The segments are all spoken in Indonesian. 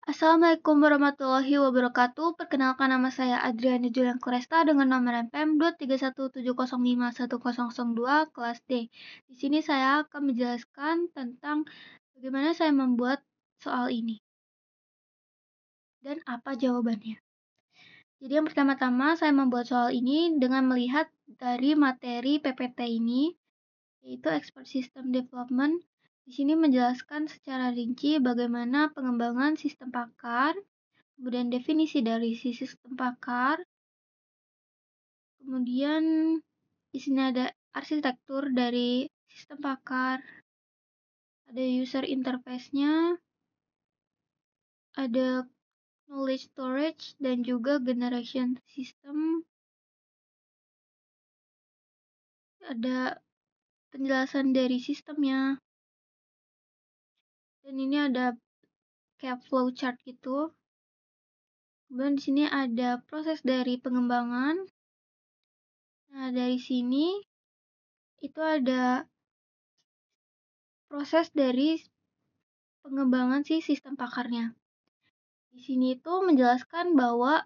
Assalamualaikum warahmatullahi wabarakatuh. Perkenalkan, nama saya Adriana Julian Kuresta dengan nomor NPM 23170510002 kelas D. Di sini saya akan menjelaskan tentang bagaimana saya membuat soal ini dan apa jawabannya. Jadi yang pertama-tama saya membuat soal ini dengan melihat dari materi PPT ini, yaitu Expert System Development. Di sini menjelaskan secara rinci bagaimana pengembangan sistem pakar, kemudian definisi dari si sistem pakar, kemudian di sini ada arsitektur dari sistem pakar, ada user interface-nya, ada knowledge storage, dan juga generation system. Ada penjelasan dari sistemnya, dan ini ada kayak flowchart gitu. Kemudian di sini ada proses dari pengembangan. Nah, dari sini itu ada proses dari pengembangan si sistem pakarnya. Di sini itu menjelaskan bahwa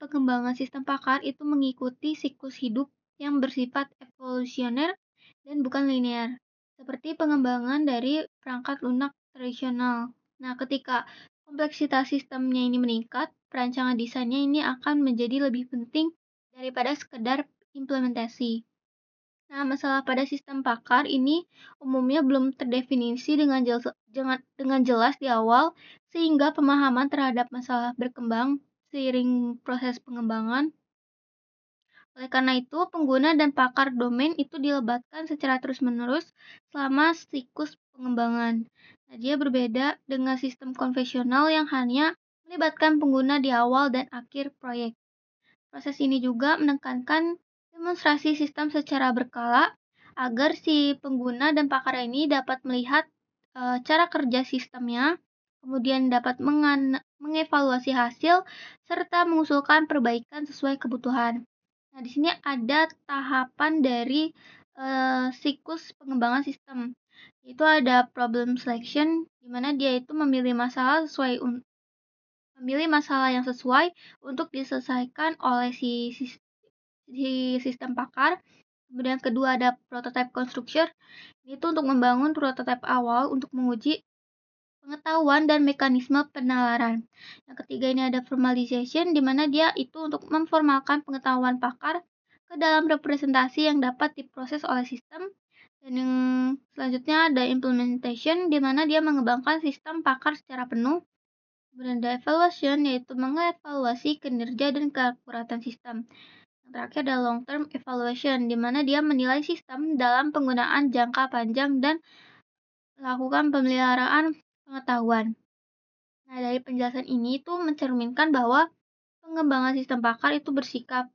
pengembangan sistem pakar itu mengikuti siklus hidup yang bersifat evolusioner dan bukan linear, seperti pengembangan dari perangkat lunak tradisional. Nah, ketika kompleksitas sistemnya ini meningkat, perancangan desainnya ini akan menjadi lebih penting daripada sekedar implementasi. Nah, masalah pada sistem pakar ini umumnya belum terdefinisi dengan jelas di awal, sehingga pemahaman terhadap masalah berkembang seiring proses pengembangan. Oleh karena itu, pengguna dan pakar domain itu dilebatkan secara terus-menerus selama siklus pengembangan. Nah, dia berbeda dengan sistem konvensional yang hanya melibatkan pengguna di awal dan akhir proyek. Proses ini juga menekankan demonstrasi sistem secara berkala agar si pengguna dan pakar ini dapat melihat cara kerja sistemnya, kemudian dapat mengevaluasi hasil serta mengusulkan perbaikan sesuai kebutuhan. Nah, di sini ada tahapan dari siklus pengembangan sistem. Itu ada problem selection, di mana dia itu memilih masalah yang sesuai untuk diselesaikan oleh si sistem pakar. Kemudian kedua ada prototype construction, itu untuk membangun prototipe awal untuk menguji pengetahuan dan mekanisme penalaran. Yang ketiga ini ada formalization, di mana dia itu untuk memformalkan pengetahuan pakar ke dalam representasi yang dapat diproses oleh sistem. Dan yang selanjutnya ada implementation, di mana dia mengembangkan sistem pakar secara penuh. Kemudian ada evaluation, yaitu mengevaluasi kinerja dan keakuratan sistem. Yang terakhir ada long term evaluation, di mana dia menilai sistem dalam penggunaan jangka panjang dan melakukan pemeliharaan pengetahuan. Nah, dari penjelasan ini itu mencerminkan bahwa pengembangan sistem pakar itu bersifat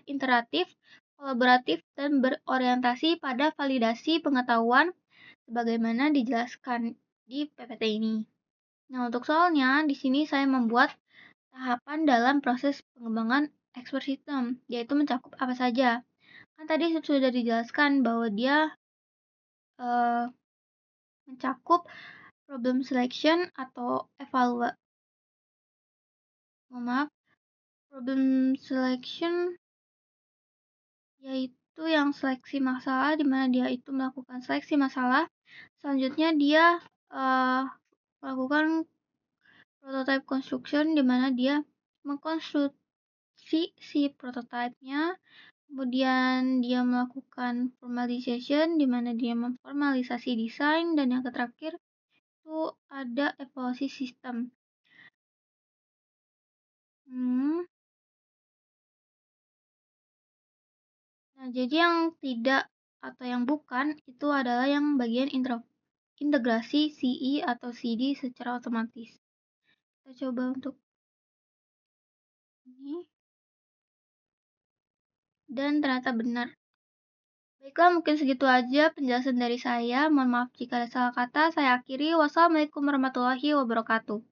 iteratif, kolaboratif, dan berorientasi pada validasi pengetahuan sebagaimana dijelaskan di PPT ini. Nah, untuk soalnya, di sini saya membuat tahapan dalam proses pengembangan expert system, yaitu mencakup apa saja. Kan tadi sudah dijelaskan bahwa dia mencakup problem selection atau problem selection yaitu yang seleksi masalah, di mana dia itu melakukan seleksi masalah. Selanjutnya dia melakukan prototype construction, di mana dia mengkonstruksi si prototipenya. Kemudian dia melakukan formalization, di mana dia memformalisasi desain, dan yang terakhir itu ada evaluasi sistem. Nah, jadi yang tidak atau yang bukan itu adalah yang bagian integrasi CE atau CD secara otomatis. Kita coba untuk ini. Dan ternyata benar. Baiklah, mungkin segitu aja penjelasan dari saya. Mohon maaf jika ada salah kata. Saya akhiri. Wassalamualaikum warahmatullahi wabarakatuh.